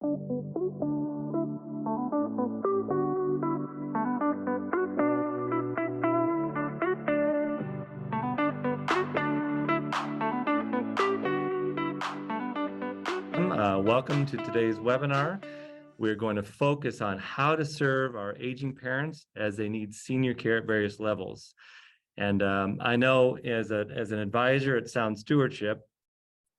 Welcome to today's webinar. We're going to focus on how to serve our aging parents as they need senior care at various levels. And I know as an advisor at Sound Stewardship,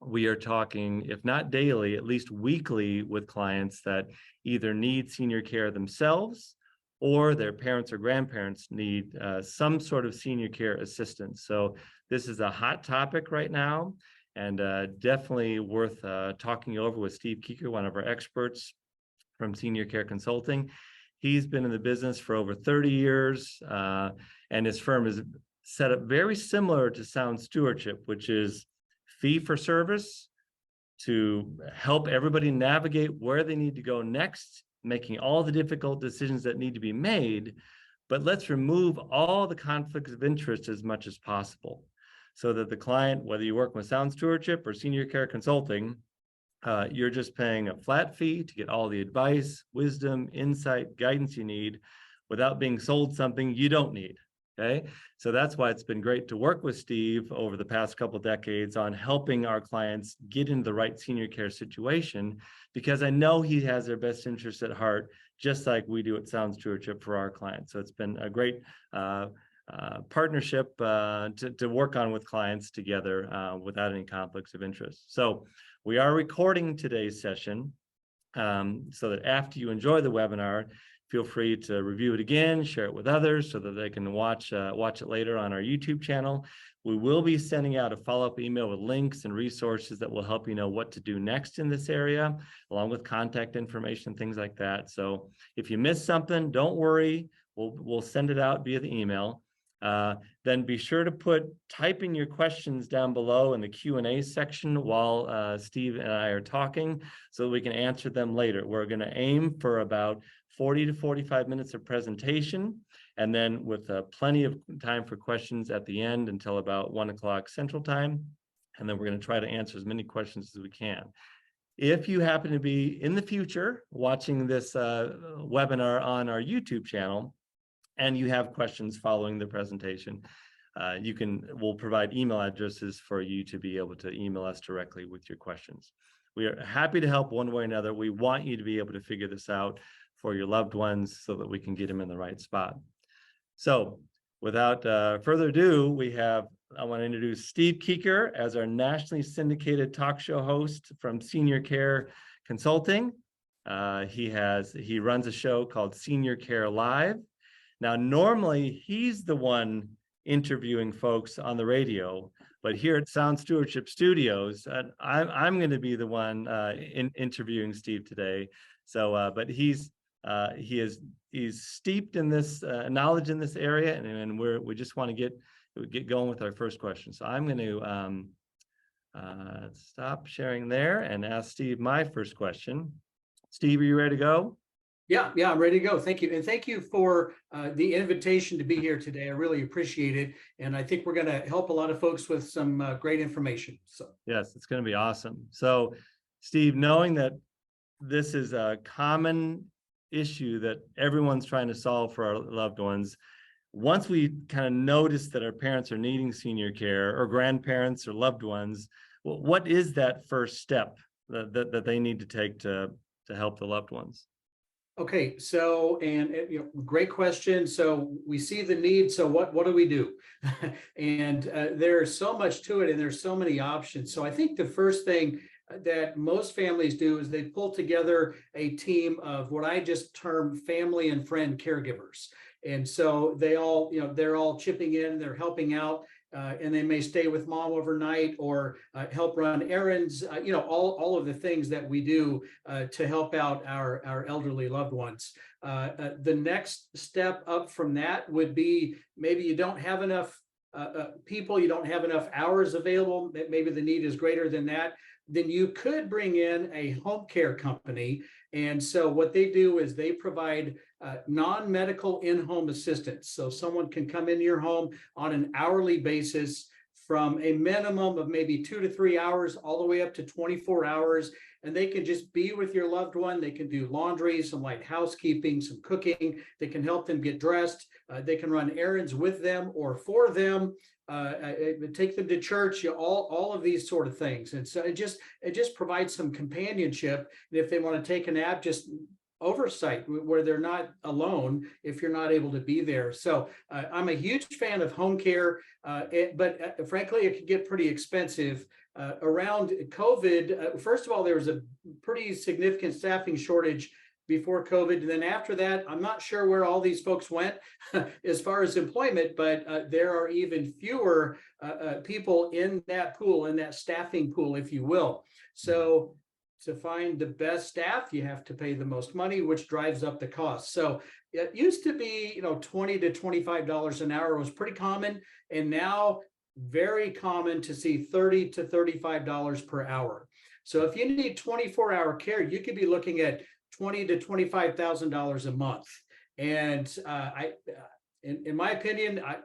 we are talking, if not daily, at least weekly with clients that either need senior care themselves or their parents or grandparents need some sort of senior care assistance. So this is a hot topic right now, and definitely worth talking over with Steve Kuker, one of our experts from Senior Care Consulting. He's been in the business for over 30 years, and his firm is set up very similar to Sound Stewardship, which is fee for service to help everybody navigate where they need to go next, making all the difficult decisions that need to be made, but let's remove all the conflicts of interest as much as possible so that the client, whether you work with Sound Stewardship or Senior Care Consulting, you're just paying a flat fee to get all the advice, wisdom, insight, guidance you need without being sold something you don't need. Okay, so that's why it's been great to work with Steve over the past couple of decades on helping our clients get into the right senior care situation, because I know he has their best interests at heart, just like we do at Sound Stewardship for our clients. So it's been a great partnership to work on with clients together without any conflicts of interest. So we are recording today's session so that after you enjoy the webinar, feel free to review it again, share it with others so that they can watch it later on our YouTube channel. We will be sending out a follow-up email with links and resources that will help you know what to do next in this area, along with contact information, things like that. So if you missed something, don't worry. We'll send it out via the email. Then be sure to type in your questions down below in the Q&A section while Steve and I are talking so that we can answer them later. We're going to aim for about 40 to 45 minutes of presentation, and then with plenty of time for questions at the end until about 1 o'clock Central Time. And then we're going to try to answer as many questions as we can. If you happen to be in the future watching this webinar on our YouTube channel, and you have questions following the presentation, we'll provide email addresses for you to be able to email us directly with your questions. We are happy to help one way or another. We want you to be able to figure this out for your loved ones so that we can get them in the right spot. So without further ado, I want to introduce Steve Kuker as our nationally syndicated talk show host from Senior Care Consulting. He runs a show called Senior Care Live. Now, normally he's the one interviewing folks on the radio, but here at Sound Stewardship Studios, I'm going to be the one interviewing Steve today. So, but he's steeped in this knowledge in this area, and we just want to get going with our first question. So I'm going to stop sharing there and ask Steve my first question. Steve, are you ready to go? Yeah, I'm ready to go. Thank you. And thank you for the invitation to be here today. I really appreciate it. And I think we're going to help a lot of folks with some great information. So yes, it's going to be awesome. So Steve, knowing that this is a common issue that everyone's trying to solve for our loved ones, once we kind of notice that our parents are needing senior care or grandparents or loved ones, what is that first step that they need to take to help the loved ones? Okay, so, and great question. So we see the need. So what do we do? And there's so much to it, and there's so many options. So I think the first thing that most families do is they pull together a team of what I just term family and friend caregivers. And so they all, they're all chipping in, they're helping out. And they may stay with mom overnight or help run errands, all of the things that we do to help out our elderly loved ones. The next step up from that would be maybe you don't have enough people, you don't have enough hours available, maybe the need is greater than that. Then you could bring in a home care company. And so what they do is they provide non-medical in-home assistance. So someone can come into your home on an hourly basis from a minimum of maybe 2 to 3 hours all the way up to 24 hours. And they can just be with your loved one. They can do laundry, some light housekeeping, some cooking. They can help them get dressed. They can run errands with them or for them. Take them to church, all of these sort of things. And so it just provides some companionship. And if they want to take a nap, just oversight where they're not alone if you're not able to be there. So I'm a huge fan of home care, but frankly, it could get pretty expensive. Around COVID, first of all, there was a pretty significant staffing shortage before COVID. And then after that, I'm not sure where all these folks went as far as employment, but there are even fewer people in that pool, in that staffing pool, if you will. So to find the best staff, you have to pay the most money, which drives up the cost. So it used to be, $20 to $25 an hour was pretty common. And now very common to see $30 to $35 per hour. So if you need 24-hour care, you could be looking at $20,000 to $25,000 a month. And in my opinion, I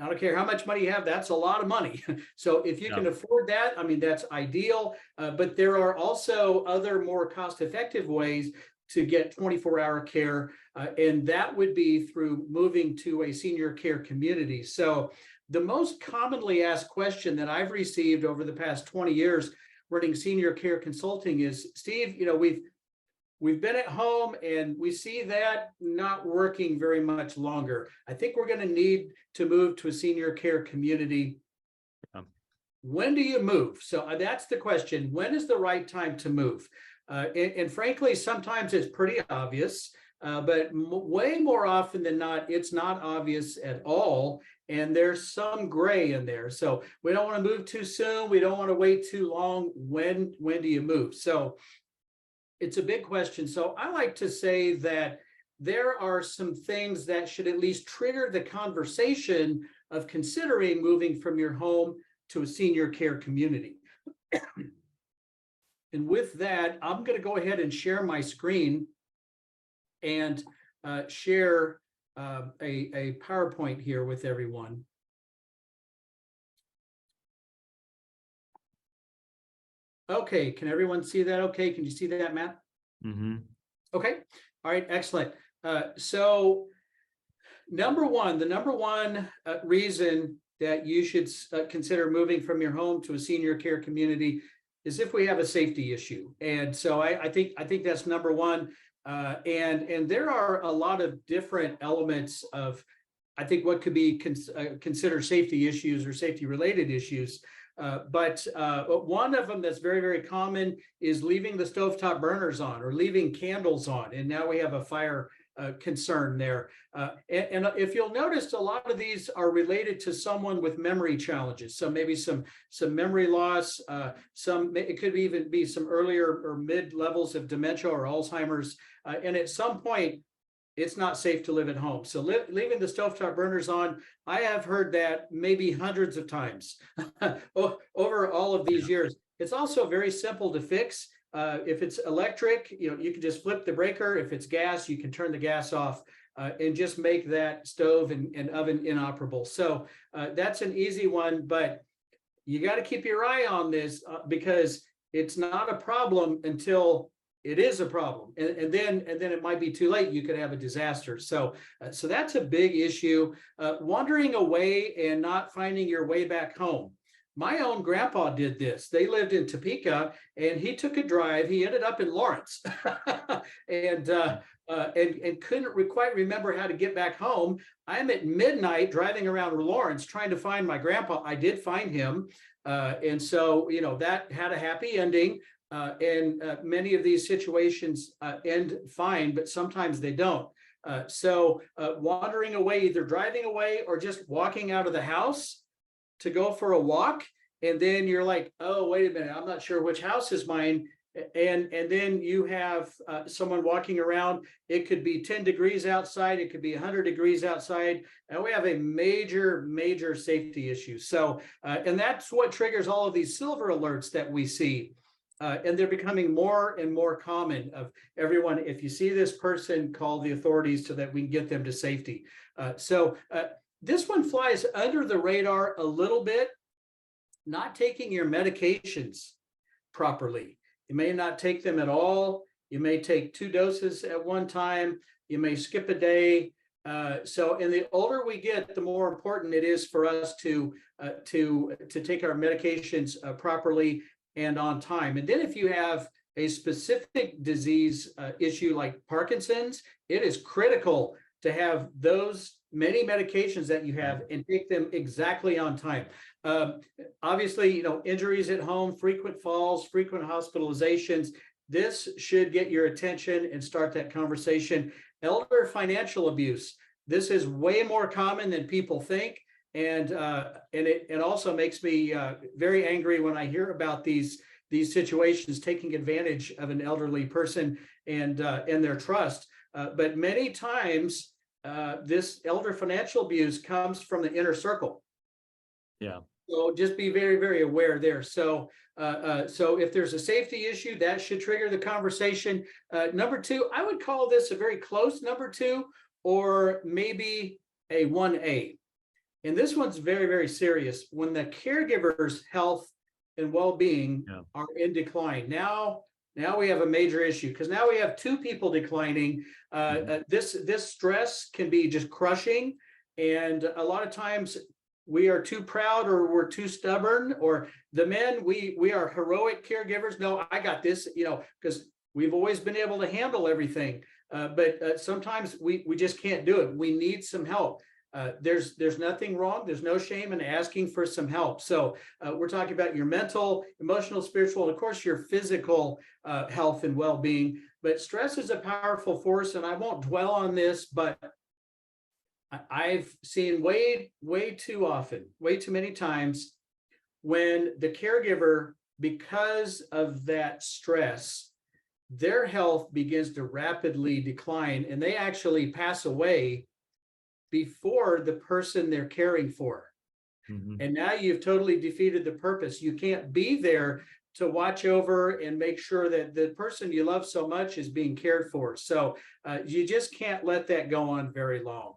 don't care how much money you have, that's a lot of money. So if you can afford that, I mean, that's ideal. But there are also other more cost-effective ways to get 24-hour care. And that would be through moving to a senior care community. So the most commonly asked question that I've received over the past 20 years running senior care consulting is, Steve, we've been at home and we see that not working very much longer. I think we're going to need to move to a senior care community. When do you move? So that's the question. When is the right time to move? And frankly, sometimes it's pretty obvious, but way more often than not, it's not obvious at all. And there's some gray in there. So we don't want to move too soon. We don't want to wait too long. When do you move? So it's a big question. So I like to say that there are some things that should at least trigger the conversation of considering moving from your home to a senior care community. And with that, I'm going to go ahead and share my screen and share a PowerPoint here with everyone. Okay, can everyone see that? Okay, can you see that, Matt? Mm-hmm. Okay, all right, excellent. So the number one reason that you should consider moving from your home to a senior care community is if we have a safety issue. And so I think that's number one. And there are a lot of different elements of, I think, what could be considered safety issues or safety related issues. But one of them that's very, very common is leaving the stovetop burners on or leaving candles on. And now we have a fire concern there. And if you'll notice, a lot of these are related to someone with memory challenges. So maybe some memory loss, it could even be some earlier or mid levels of dementia or Alzheimer's. And at some point, it's not safe to live at home. So leaving the stovetop burners on, I have heard that maybe hundreds of times over all of these years. It's also very simple to fix. If it's electric, you can just flip the breaker. If it's gas, you can turn the gas off and just make that stove and oven inoperable. So that's an easy one, but you got to keep your eye on this because it's not a problem until it is a problem, and then it might be too late. You could have a disaster. So that's a big issue. Wandering away and not finding your way back home. My own grandpa did this. They lived in Topeka, and he took a drive. He ended up in Lawrence, and couldn't quite remember how to get back home. I'm at midnight driving around Lawrence trying to find my grandpa. I did find him, and so that had a happy ending. And many of these situations end fine, but sometimes they don't. So wandering away, either driving away or just walking out of the house to go for a walk. And then you're like, oh, wait a minute, I'm not sure which house is mine. And then you have someone walking around. It could be 10 degrees outside. It could be 100 degrees outside. And we have a major safety issue. So, and that's what triggers all of these silver alerts that we see. And they're becoming more and more common of everyone. If you see this person, call the authorities so that we can get them to safety. So this one flies under the radar a little bit, not taking your medications properly. You may not take them at all. You may take 2 doses at one time. You may skip a day. So, and the older we get, the more important it is for us to take our medications properly and on time. And then if you have a specific disease issue like Parkinson's, it is critical to have those many medications that you have and take them exactly on time. Obviously, injuries at home, frequent falls, frequent hospitalizations, this should get your attention and start that conversation. Elder financial abuse. This is way more common than people think. And it also makes me very angry when I hear about these situations taking advantage of an elderly person and their trust. But many times, this elder financial abuse comes from the inner circle. Yeah. So just be very, very aware there. So if there's a safety issue, that should trigger the conversation. Number 2, I would call this a very close number 2, or maybe a 1A. And this one's very, very serious. When the caregiver's health and well-being are in decline. Now we have a major issue, because now we have 2 people declining. This stress can be just crushing. And a lot of times we are too proud, or we're too stubborn, or the men, we are heroic caregivers. No, I got this, because we've always been able to handle everything. But sometimes we just can't do it. We need some help. There's nothing wrong. There's no shame in asking for some help. So we're talking about your mental, emotional, spiritual, and of course your physical health and well-being. But stress is a powerful force, and I won't dwell on this, but I've seen way too often, way too many times, when the caregiver, because of that stress, their health begins to rapidly decline, and they actually pass away before the person they're caring for. And now you've totally defeated the purpose. You can't be there to watch over and make sure that the person you love so much is being cared for. So you just can't let that go on very long.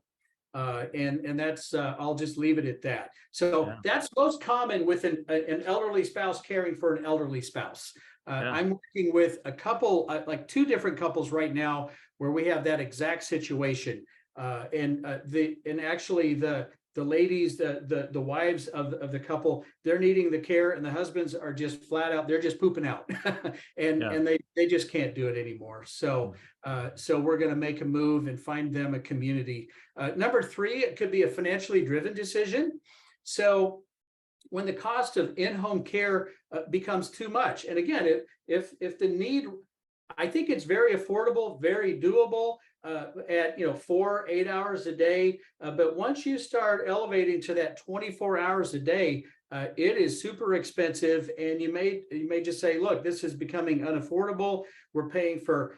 And that's, I'll just leave it at that. So that's most common with an elderly spouse caring for an elderly spouse. I'm working with a couple, like 2 different couples right now, where we have that exact situation. And actually the ladies, the wives of the couple, they're needing the care, and the husbands are just flat out, they're just pooping out. and they just can't do it anymore. So we're going to make a move and find them a community. Number 3, it could be a financially driven decision. So when the cost of in-home care becomes too much, and again, if the need, I think it's very affordable, very doable. At 4-8 hours a day, but once you start elevating to that 24 hours a day, it is super expensive, and you may just say, look, this is becoming unaffordable. We're paying for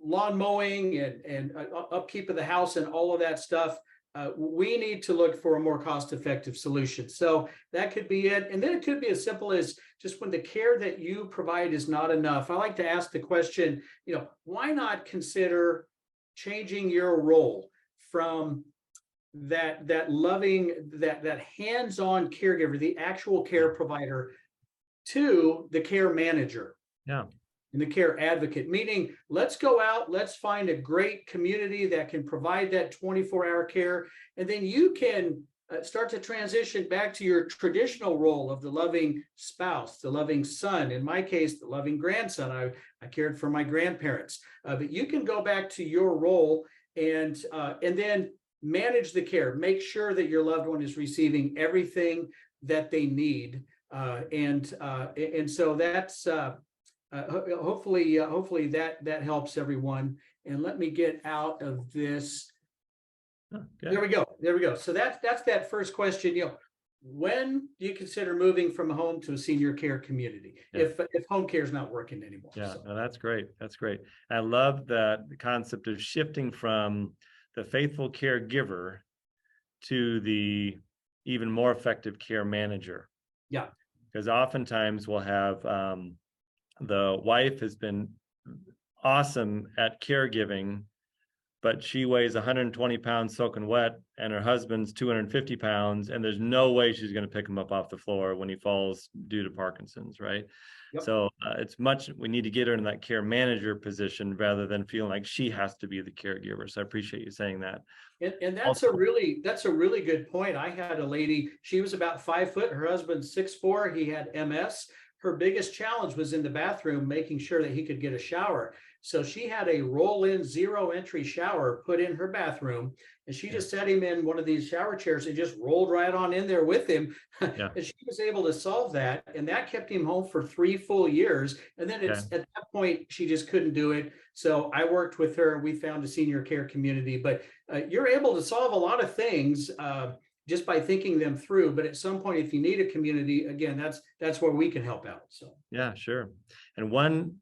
lawn mowing and upkeep of the house and all of that stuff. We need to look for a more cost-effective solution. So that could be it. And then it could be as simple as just when the care that you provide is not enough. I like to ask the question, why not consider changing your role from that loving, that hands-on caregiver, the actual care provider, to the care manager? Yeah. And the care advocate, meaning let's go out, let's find a great community that can provide that 24-hour care. And then you can start to transition back to your traditional role of the loving spouse, the loving son, in my case, the loving grandson. I cared for my grandparents, but you can go back to your role and then manage the care, make sure that your loved one is receiving everything that they need. And so that's, hopefully that helps everyone. And let me get out of this. There we go. So that's that first question. When do you consider moving from home to a senior care community if home care is not working anymore? No, that's great. That's great. I love that the concept of shifting from the faithful caregiver to the even more effective care manager. Yeah, because oftentimes we'll have the wife has been awesome at caregiving, but she weighs 120 pounds soaking wet, and her husband's 250 pounds, and there's no way she's going to pick him up off the floor when he falls due to Parkinson's, right? Yep. So we need to get her in that care manager position rather than feeling like she has to be the caregiver. So I appreciate you saying that. And that's Also, a really good point. I had a lady, she was about 5 foot, her husband's 6'4", he had MS. Her biggest challenge was in the bathroom, making sure that he could get a shower. So she had a roll-in zero entry shower put in her bathroom, and she just set him in one of these shower chairs and just rolled right on in there with him. Yeah. And she was able to solve that, and that kept him home for 3 full years. And then at that point, she just couldn't do it. So I worked with her, and we found a senior care community. But you're able to solve a lot of things just by thinking them through. But at some point, if you need a community, again, that's where we can help out. So yeah, sure. And one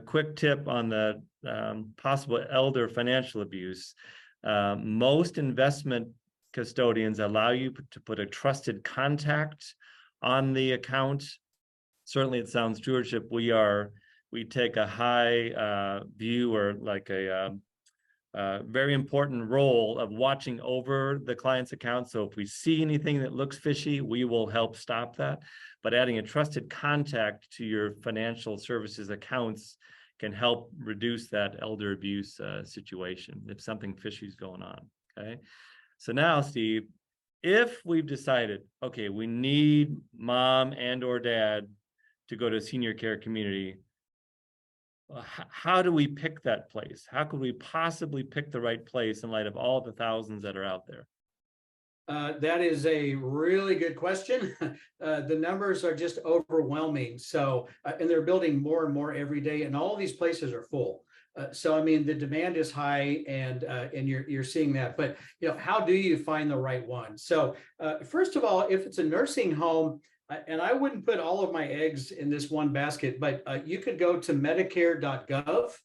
quick tip on the possible elder financial abuse. Most investment custodians allow you to put a trusted contact on the account. Certainly it sounds stewardship. We take a high view, or like a very important role of watching over the client's account. So if we see anything that looks fishy, we will help stop that. But adding a trusted contact to your financial services accounts can help reduce that elder abuse situation if something fishy is going on. Okay. So now, Steve, if we've decided, okay, we need mom and or dad to go to a senior care community, how do we pick that place? How could we possibly pick the right place in light of all the thousands that are out there? That is a really good question. The numbers are just overwhelming. So, and they're building more and more every day, and all of these places are full. So, I mean, the demand is high, and you're seeing that. But how do you find the right one? So, first of all, if it's a nursing home, and I wouldn't put all of my eggs in this one basket, but you could go to Medicare.gov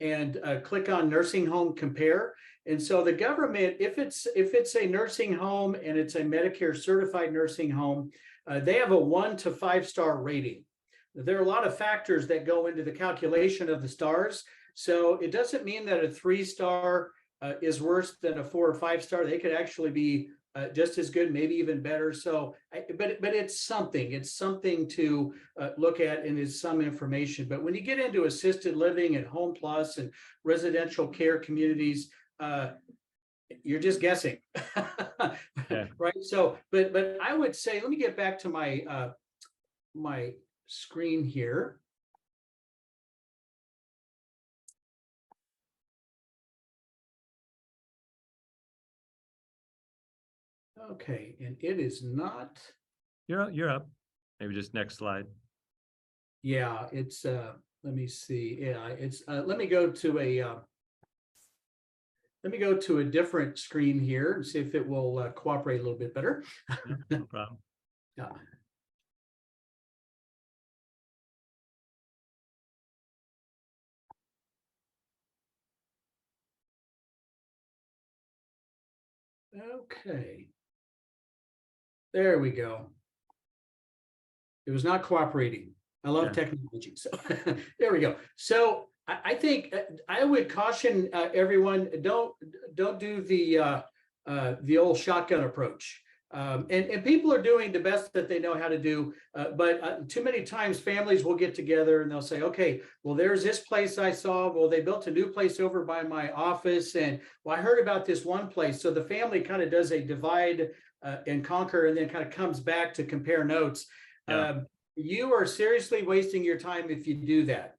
and click on nursing home compare. And so the government, if it's a nursing home and it's a Medicare certified nursing home, they have a 1 to 5 star rating. There are a lot of factors that go into the calculation of the stars. So it doesn't mean that a 3-star is worse than a 4 or 5 star. They could actually be just as good, maybe even better. So, but it's something to look at, and is some information. But when you get into assisted living and Home Plus and residential care communities, you're just guessing. Yeah. Right? So, but I would say, let me get back to my my screen here. Okay, and it is not. You're up. Maybe just next slide. Yeah, it's let me see. Yeah, it's let me go to a different screen here and see if it will cooperate a little bit better. Yeah, no problem. Yeah. Okay. There we go. It was not cooperating. I love technology. So there we go. So I think I would caution everyone, don't do the old shotgun approach. And people are doing the best that they know how to do, but too many times families will get together and they'll say, okay, well, there's this place I saw. Well, they built a new place over by my office, and well, I heard about this one place. So the family kind of does a divide and conquer, and then kind of comes back to compare notes. Yeah. You are seriously wasting your time if you do that.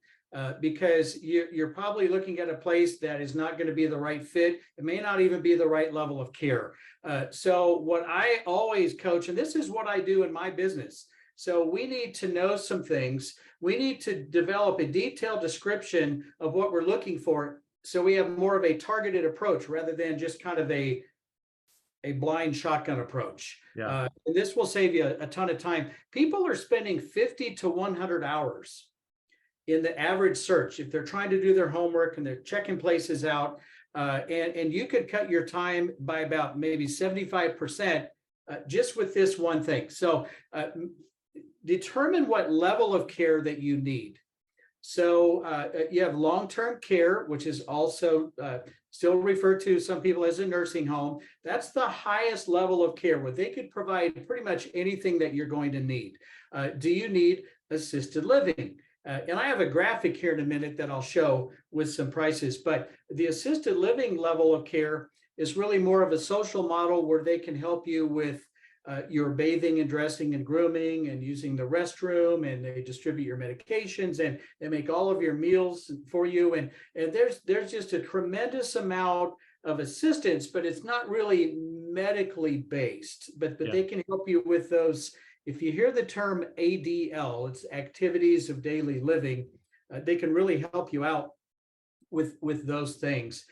Because you're probably looking at a place that is not going to be the right fit. It may not even be the right level of care. So what I always coach, and this is what I do in my business. So we need to know some things. We need to develop a detailed description of what we're looking for, so we have more of a targeted approach rather than just kind of a blind shotgun approach. Yeah. And this will save you a ton of time. People are spending 50 to 100 hours in the average search if they're trying to do their homework and they're checking places out, and you could cut your time by about maybe 75% just with this one thing. So determine what level of care that you need. So you have long-term care, which is also still referred to some people as a nursing home. That's the highest level of care where they could provide pretty much anything that you're going to need. Do you need assisted living? And I have a graphic here in a minute that I'll show with some prices, but the assisted living level of care is really more of a social model where they can help you with your bathing and dressing and grooming and using the restroom, and they distribute your medications and they make all of your meals for you. And there's just a tremendous amount of assistance, but it's not really medically based, but they can help you with those. If you hear the term ADL, it's activities of daily living, they can really help you out with those things,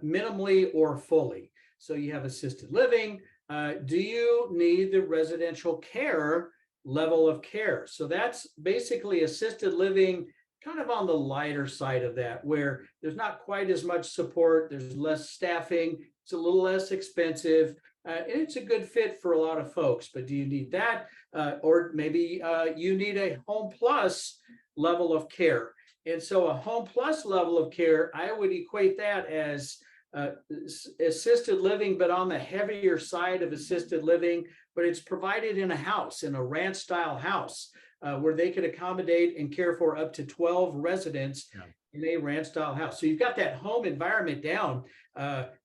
minimally or fully. So you have assisted living. Do you need the residential care level of care? So that's basically assisted living, kind of on the lighter side of that, where there's not quite as much support, there's less staffing, it's a little less expensive, and it's a good fit for a lot of folks. But do you need that? Or maybe you need a home plus level of care. And so a home plus level of care, I would equate that as assisted living, but on the heavier side of assisted living, but it's provided in a house, in a ranch style house, where they could accommodate and care for up to 12 residents in a ranch style house. So you've got that home environment down.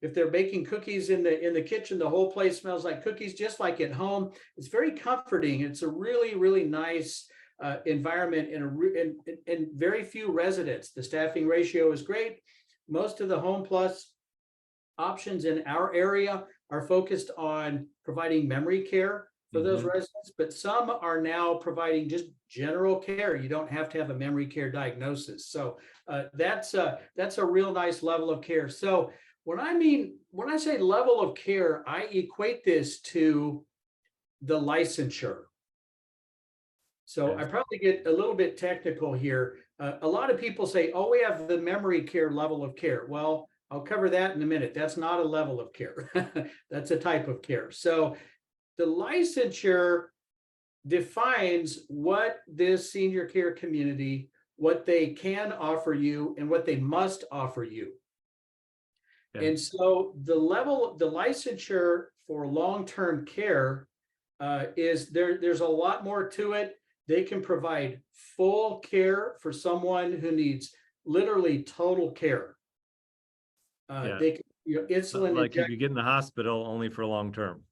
If they're baking cookies in the kitchen, the whole place smells like cookies, just like at home. It's very comforting. It's a really, really nice environment and very few residents. The staffing ratio is great. Most of the Home Plus options in our area are focused on providing memory care for those residents, but some are now providing just general care. You don't have to have a memory care diagnosis. So that's a real nice level of care. So when I say level of care, I equate this to the licensure. So I probably get a little bit technical here. A lot of people say, oh, we have the memory care level of care. Well, I'll cover that in a minute. That's not a level of care. That's a type of care. So the licensure defines what this senior care community, what they can offer you and what they must offer you. Okay. And so the licensure for long-term care is there's a lot more to it. They can provide full care for someone who needs literally total care. They can, insulin like if you get in the hospital only for long term.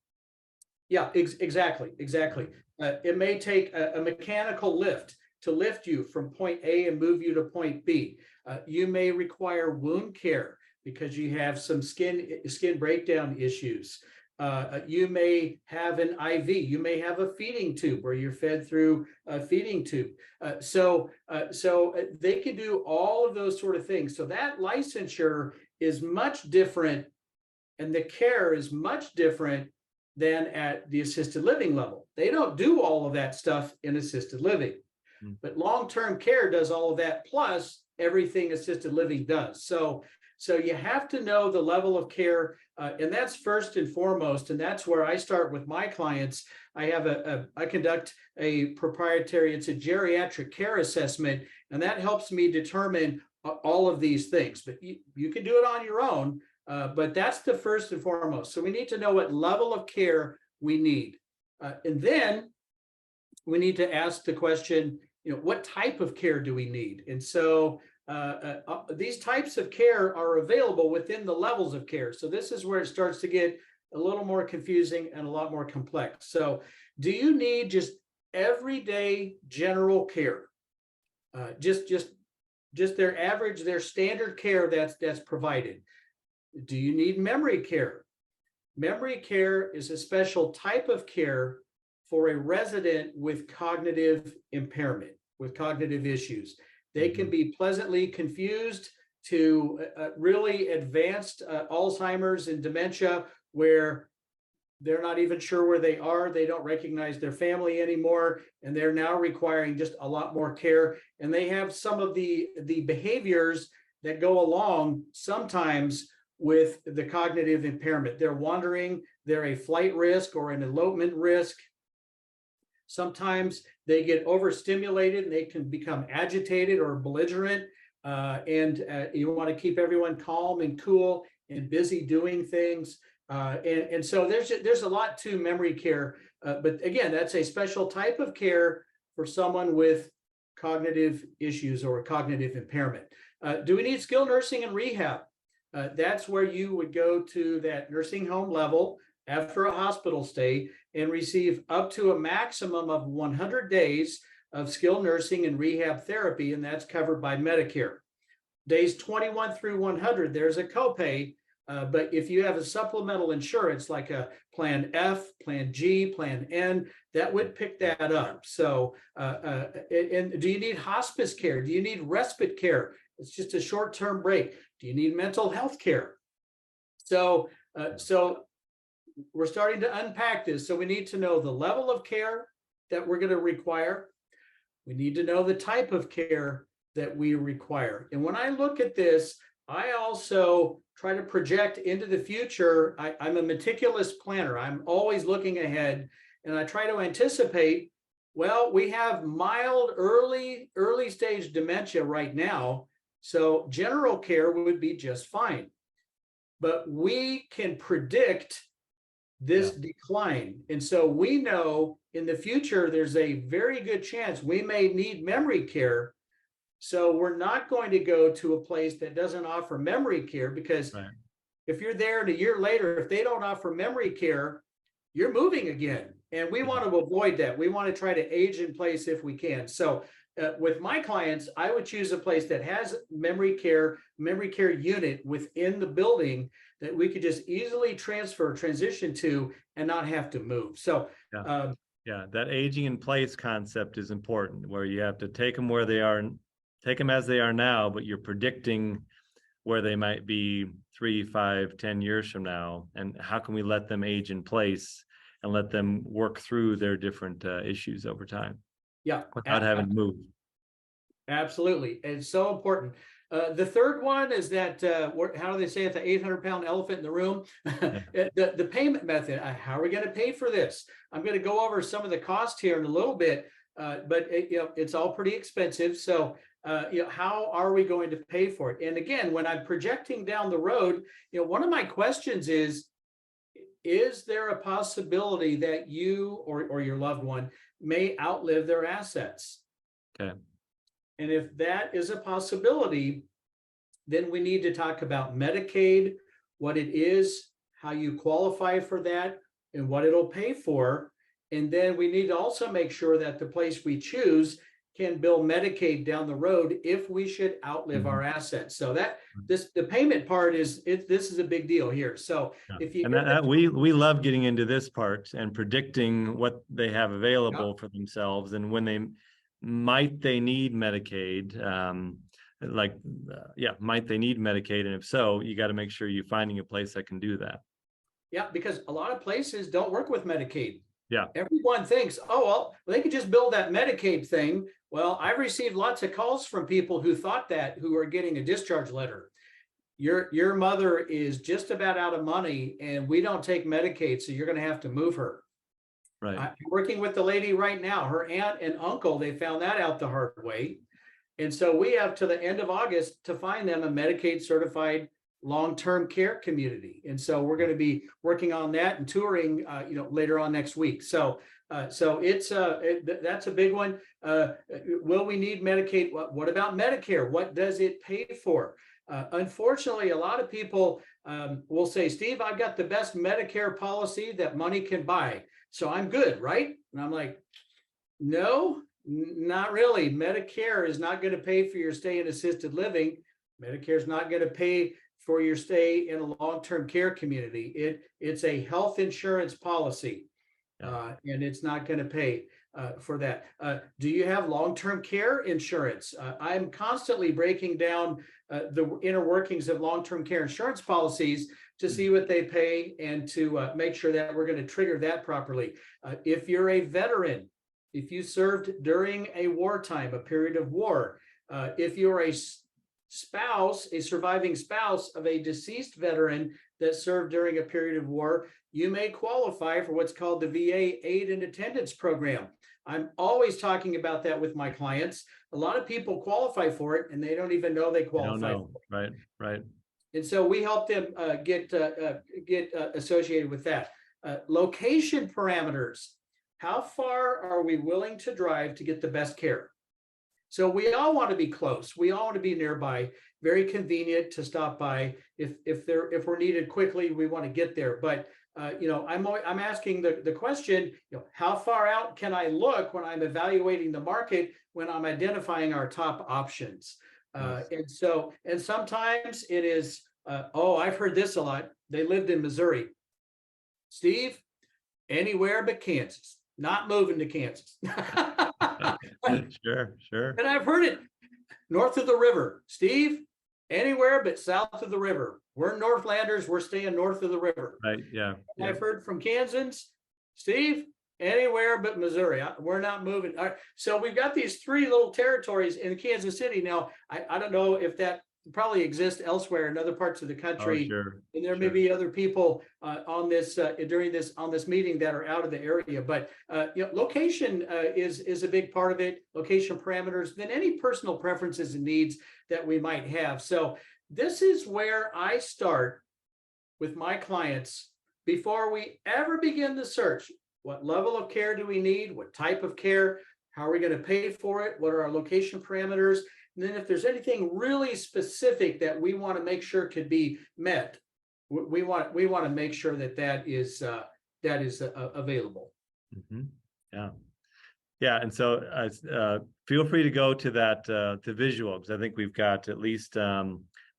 Yeah, exactly. It may take a mechanical lift to lift you from point A and move you to point B. You may require wound care because you have some skin breakdown issues. You may have an IV. You may have a feeding tube where you're fed through a feeding tube. So they can do all of those sort of things. So that licensure is much different, and the care is much different than at the assisted living level. They don't do all of that stuff in assisted living, but long-term care does all of that plus everything assisted living does. So you have to know the level of care, and that's first and foremost, and that's where I start with my clients. I conduct a proprietary, it's a geriatric care assessment, and that helps me determine all of these things. But you can do it on your own, but that's the first and foremost. So we need to know what level of care we need, and then we need to ask the question, what type of care do we need? And so these types of care are available within the levels of care. So this is where it starts to get a little more confusing and a lot more complex. So do you need just everyday general care? Just their average, their standard care that's provided? Do you need memory care? Memory care is a special type of care for a resident with cognitive impairment, with cognitive issues. They can be pleasantly confused to really advanced Alzheimer's and dementia, where they're not even sure where they are. They don't recognize their family anymore, and they're now requiring just a lot more care. And they have some of the behaviors that go along sometimes with the cognitive impairment. They're wandering, they're a flight risk or an elopement risk. Sometimes they get overstimulated and they can become agitated or belligerent. And you want to keep everyone calm and cool and busy doing things. And so there's a lot to memory care. But again, that's a special type of care for someone with cognitive issues or cognitive impairment. Do we need skilled nursing and rehab? That's where you would go to that nursing home level after a hospital stay and receive up to a maximum of 100 days of skilled nursing and rehab therapy, and that's covered by Medicare. Days 21 through 100, there's a copay, but if you have a supplemental insurance like a Plan F, Plan G, Plan N, that would pick that up. So, and do you need hospice care? Do you need respite care? It's just a short-term break. Do you need mental health care? So we're starting to unpack this. So we need to know the level of care that we're going to require. We need to know the type of care that we require. And when I look at this, I also try to project into the future. I'm a meticulous planner. I'm always looking ahead, and I try to anticipate, well, we have mild early stage dementia right now. So general care would be just fine. But we can predict this decline. And so we know in the future, there's a very good chance we may need memory care. So we're not going to go to a place that doesn't offer memory care, because if you're there and a year later, if they don't offer memory care, you're moving again. And we want to avoid that. We want to try to age in place if we can. So with my clients, I would choose a place that has memory care unit within the building that we could just easily transition to and not have to move. So that aging in place concept is important, where you have to take them where they are, take them as they are now, but you're predicting where they might be 3, 5, 10 years from now, and how can we let them age in place and let them work through their different issues over time. Without having to move. Absolutely. It's so important. The third one is that, how do they say it, the 800-pound elephant in the room? The payment method. How are we going to pay for this? I'm going to go over some of the cost here in a little bit, but it's all pretty expensive. So, how are we going to pay for it? And again, when I'm projecting down the road, one of my questions is there a possibility that you or your loved one may outlive their assets? Okay. And if that is a possibility, then we need to talk about Medicaid, what it is, how you qualify for that, and what it'll pay for. And then we need to also make sure that the place we choose can bill Medicaid down the road if we should outlive our assets. So the payment part this is a big deal here. So if you we love getting into this part and predicting what they have available for themselves and when they might need Medicaid. Might they need Medicaid, and if so, you got to make sure you're finding a place that can do that. Yeah, because a lot of places don't work with Medicaid. Yeah. Everyone thinks, oh, well, they could just build that Medicaid thing. Well, I've received lots of calls from people who thought that, who are getting a discharge letter. Your mother is just about out of money and we don't take Medicaid, so you're going to have to move her. Right. I'm working with the lady right now. Her aunt and uncle, they found that out the hard way. And so we have to the end of August to find them a Medicaid certified long-term care community. And so we're going to be working on that and touring, later on next week. So that's a big one. Will we need Medicaid? What about Medicare? What does it pay for? Unfortunately, a lot of people will say, Steve, I've got the best Medicare policy that money can buy, so I'm good, right? And I'm like, no, not really. Medicare is not going to pay for your stay in assisted living. Medicare is not going to pay for your stay in a long-term care community. It's a health insurance policy, and it's not going to pay for that. Do you have long-term care insurance? I'm constantly breaking down the inner workings of long-term care insurance policies to see what they pay and to make sure that we're going to trigger that properly. If you're a veteran, if you served during a wartime, a period of war, if you're a surviving spouse of a deceased veteran, that served during a period of war, you may qualify for what's called the VA Aid and Attendance Program. I'm always talking about that with my clients. A lot of people qualify for it and they don't even know they I don't qualify know. for it. Right. And so we help them get associated with that. Location parameters. How far are we willing to drive to get the best care? So we all want to be close. We all want to be nearby, very convenient to stop by. If we're needed quickly, we want to get there. But I'm asking the question, how far out can I look when I'm evaluating the market, when I'm identifying our top options? Yes. And sometimes it is, I've heard this a lot. They lived in Missouri. Steve, anywhere but Kansas, not moving to Kansas. Sure. And I've heard it north of the river. Steve, anywhere but south of the river. We're Northlanders. We're staying north of the river. Right. Yeah. And I've heard from Kansans, Steve, anywhere but Missouri. We're not moving. All right. So we've got these three little territories in Kansas City. Now, I don't know if that probably exists elsewhere in other parts of the country. Oh, sure. And there may be other people on this meeting that are out of the area. But location is a big part of it. Location parameters, then any personal preferences and needs that we might have. So this is where I start with my clients before we ever begin the search. What level of care do we need? What type of care? How are we going to pay for it? What are our location parameters? And then if there's anything really specific that we want to make sure could be met, we want to make sure that is available. Mm-hmm. Yeah. And so feel free to go to that to visual, because I think we've got at least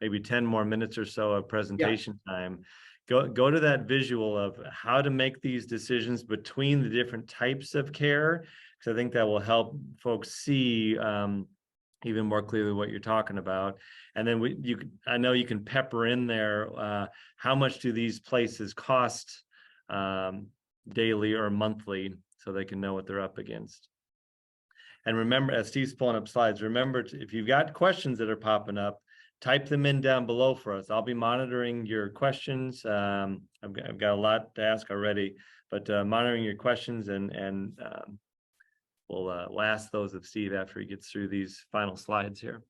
maybe 10 more minutes or so of presentation time. Go to that visual of how to make these decisions between the different types of care, because I think that will help folks see even more clearly what you're talking about. And then I know you can pepper in there how much do these places cost daily or monthly, so they can know what they're up against. And remember, as Steve's pulling up slides, remember if you've got questions that are popping up, type them in down below for us. I'll be monitoring your questions. I've got a lot to ask already, but monitoring your questions, and we'll ask those of Steve after he gets through these final slides here.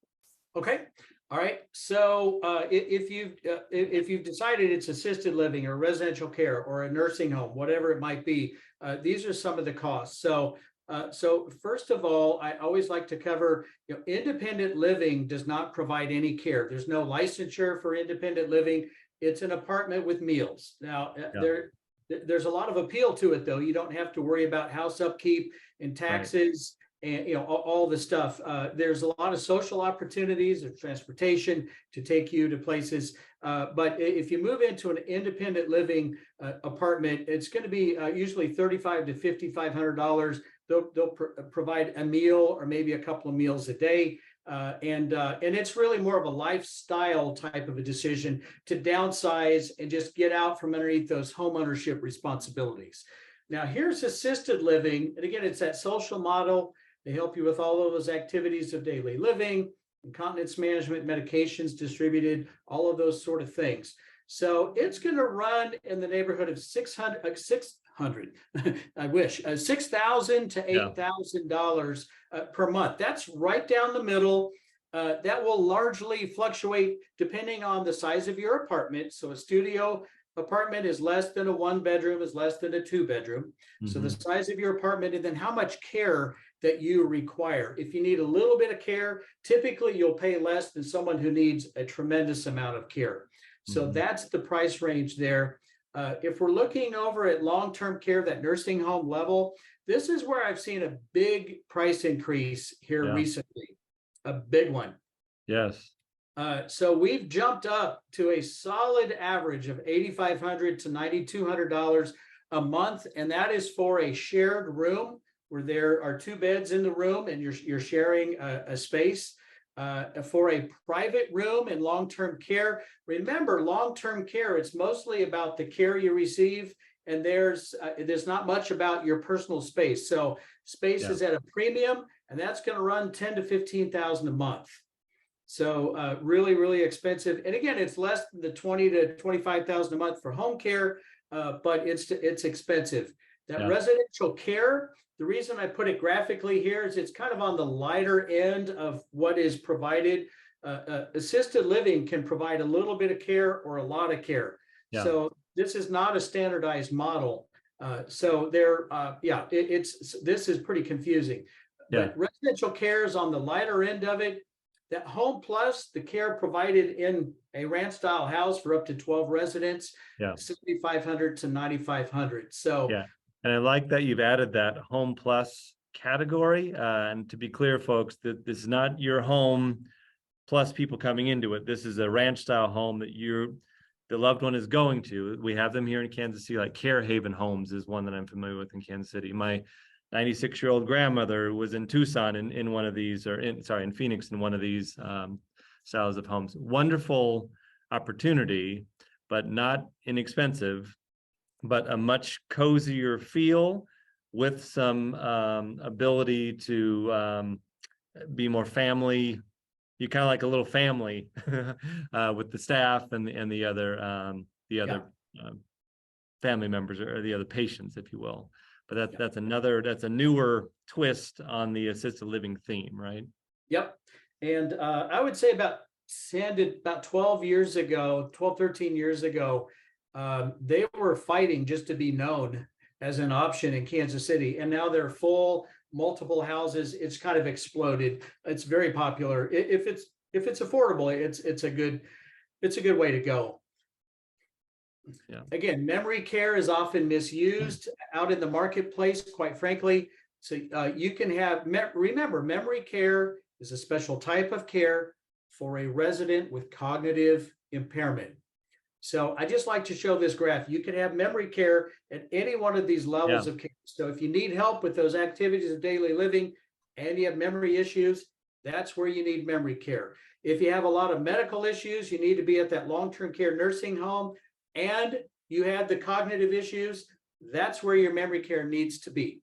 Okay. All right. So if you've decided it's assisted living or residential care or a nursing home, whatever it might be, these are some of the costs. So first of all, I always like to cover, independent living does not provide any care. There's no licensure for independent living. It's an apartment with meals. Now, there's a lot of appeal to it, though. You don't have to worry about house upkeep and taxes and all the stuff. There's a lot of social opportunities of transportation to take you to places. But if you move into an independent living apartment, it's going to be usually $3,500 to $5,500. They'll provide a meal or maybe a couple of meals a day. And it's really more of a lifestyle type of a decision to downsize and just get out from underneath those home ownership responsibilities. Now, here's assisted living. And again, it's that social model. They help you with all of those activities of daily living, incontinence management, medications distributed, all of those sort of things. So it's going to run in the neighborhood of $600, I wish, $6,000 to $8,000 per month. That's right down the middle. That will largely fluctuate depending on the size of your apartment. So a studio apartment is less than a 1-bedroom, is less than a 2-bedroom. Mm-hmm. So the size of your apartment, and then how much care that you require. If you need a little bit of care, typically you'll pay less than someone who needs a tremendous amount of care. So that's the price range there. If we're looking over at long-term care, that nursing home level, this is where I've seen a big price increase here recently, a big one. Yes. So we've jumped up to a solid average of $8,500 to $9,200 a month, and that is for a shared room where there are 2 beds in the room and you're sharing a space. For a private room in long-term care, remember, long-term care, it's mostly about the care you receive, and there's not much about your personal space. So space is at a premium, and that's going to run $10,000 to $15,000 a month. So really, really expensive. And again, it's less than the 20 to 25,000 a month for home care, but it's expensive. That residential care, the reason I put it graphically here is it's kind of on the lighter end of what is provided. Assisted living can provide a little bit of care or a lot of care. So this is not a standardized model. So this is pretty confusing. But residential care is on the lighter end of it. That home plus the care provided in a ranch style house for up to 12 residents, 7,500 to 9,500. So and I like that you've added that home plus category. And to be clear, folks, that this is not your home plus people coming into it. This is a ranch style home that the loved one is going to. We have them here in Kansas City, like Care Haven Homes is one that I'm familiar with in Kansas City. My 96-year-old grandmother was in Tucson in one of these, in Phoenix in one of these styles of homes. Wonderful opportunity, but not inexpensive, but a much cozier feel with some ability to be more family. You kind of like a little family with the staff and the other family members or the other patients, if you will. But that's a newer twist on the assisted living theme, right? Yep. And I would say about 12 years ago, 12, 13 years ago, they were fighting just to be known as an option in Kansas City. And now they're full, multiple houses. It's kind of exploded. It's very popular. If it's affordable, it's a good way to go. Again, memory care is often misused out in the marketplace, quite frankly. So you can remember, memory care is a special type of care for a resident with cognitive impairment. So I just like to show this graph. You can have memory care at any one of these levels of care. So if you need help with those activities of daily living and you have memory issues, that's where you need memory care. If you have a lot of medical issues, you need to be at that long-term care nursing home, and you have the cognitive issues, that's where your memory care needs to be.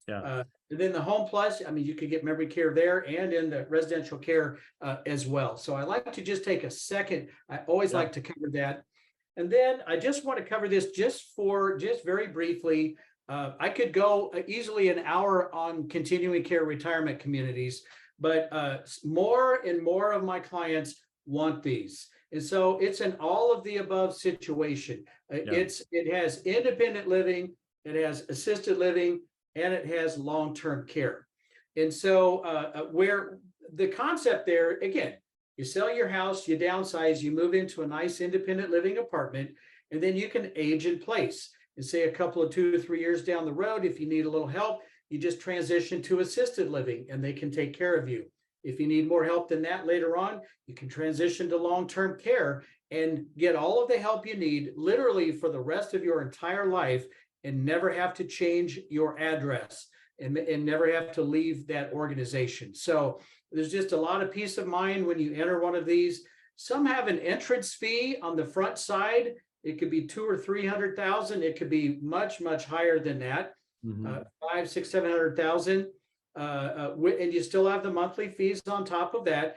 And then the home plus, I mean, you could get memory care there and in the residential care as well. So I like to just take a second. I always like to cover that. And then I just want to cover this just very briefly. I could go easily an hour on continuing care retirement communities, but more and more of my clients want these. And so it's an all of the above situation. It has independent living, it has assisted living, and it has long-term care. And so where the concept there, again, you sell your house, you downsize, you move into a nice independent living apartment, and then you can age in place. And say a couple of 2 to 3 years down the road, if you need a little help, you just transition to assisted living and they can take care of you. If you need more help than that later on, you can transition to long-term care and get all of the help you need literally for the rest of your entire life and never have to change your address and never have to leave that organization. So there's just a lot of peace of mind when you enter one of these. Some have an entrance fee on the front side. It could be 200,000 or 300,000. It could be much, much higher than that. 500,000, 600,000, 700,000. And you still have the monthly fees on top of that.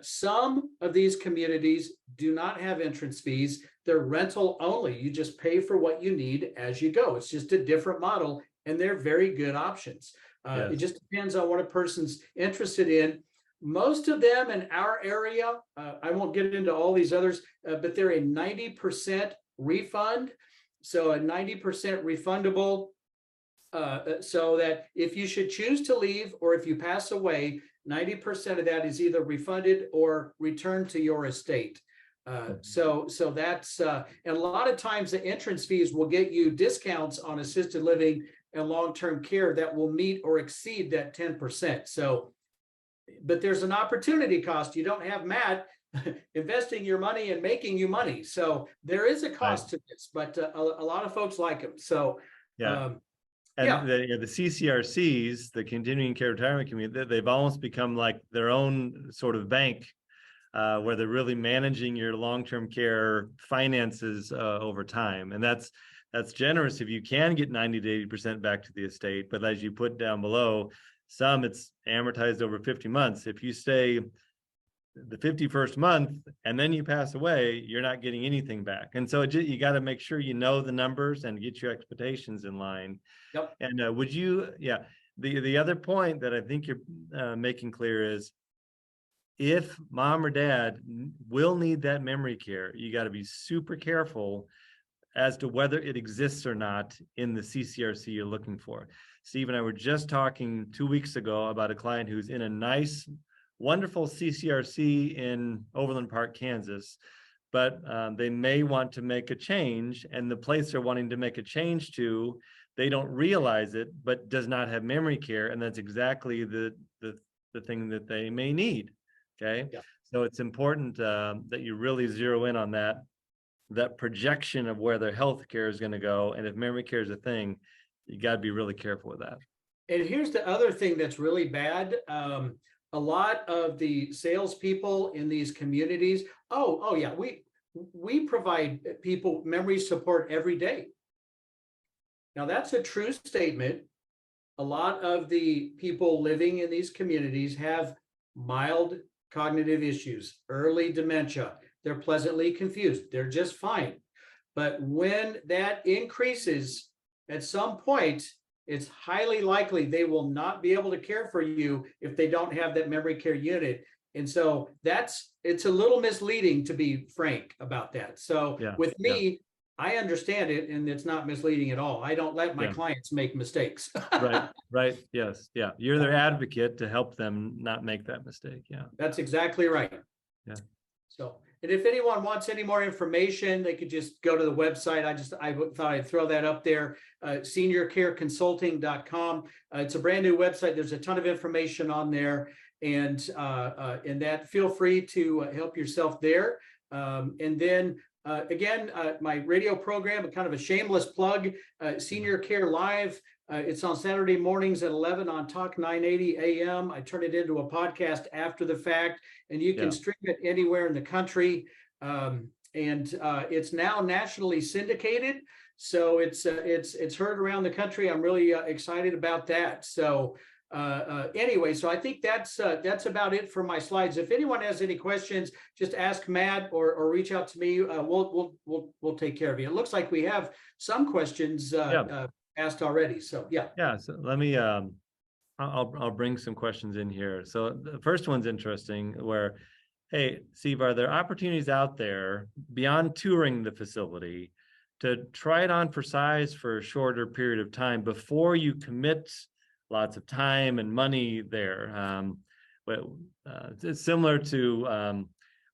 Some of these communities do not have entrance fees. They're rental only. You just pay for what you need as you go. It's just a different model, and they're very good options. It just depends on what a person's interested in. Most of them in our area, I won't get into all these others, but they're a 90% refund. So a 90% refundable. So that if you should choose to leave or if you pass away, 90% of that is either refunded or returned to your estate. So that's, and a lot of times the entrance fees will get you discounts on assisted living and long-term care that will meet or exceed that 10%. So, but there's an opportunity cost. You don't have Matt investing your money and making you money. So there is a cost to this, but a lot of folks like them. So, the CCRCs, the continuing care retirement community, they've almost become like their own sort of bank where they're really managing your long-term care finances over time. And that's generous if you can get 90 to 80% back to the estate. But as you put down below, some it's amortized over 50 months. If you stay the 51st month and then you pass away, you're not getting anything back. And so you got to make sure you know the numbers and get your expectations in line. Yep. And the other point that I think you're making clear is, if mom or dad will need that memory care, you got to be super careful as to whether it exists or not in the CCRC you're looking for. Steve and I were just talking 2 weeks ago about a client who's in a nice, wonderful CCRC in Overland Park, Kansas, but they may want to make a change, and the place they're wanting to make a change to, they don't realize it, but does not have memory care, and that's exactly the thing that they may need. Okay, Yeah. so it's important that you really zero in on that projection of where their health care is going to go, and if memory care is a thing, you got to be really careful with that. And here's the other thing that's really bad. A lot of the salespeople in these communities, oh yeah, we provide people memory support every day. Now that's a true statement. A lot of the people living in these communities have mild cognitive issues, early dementia. They're pleasantly confused. They're just fine. But when that increases at some point, it's highly likely they will not be able to care for you if they don't have that memory care unit. And so it's a little misleading, to be frank about that. So with me, I understand it, and it's not misleading at all. I don't let my clients make mistakes. Right. Yes. Yeah. You're their advocate to help them not make that mistake. Yeah. That's exactly right. Yeah. So, and if anyone wants any more information, they could just go to the website. I thought I'd throw that up there, seniorcareconsulting.com. It's a brand new website. There's a ton of information on there, and that feel free to help yourself there. And then again, my radio program, kind of a shameless plug, Senior Care Live. It's on Saturday mornings at 11 on Talk 980 AM. I turn it into a podcast after the fact, and you can stream it anywhere in the country. And it's now nationally syndicated, so it's heard around the country. I'm really excited about that. So anyway, so I think that's about it for my slides. If anyone has any questions, just ask Matt or reach out to me. We'll take care of you. It looks like we have some questions asked already. So so let me I'll bring some questions in here. So the first one's interesting, where, hey, Steve, are there opportunities out there beyond touring the facility to try it on for size for a shorter period of time before you commit lots of time and money there? But it's similar to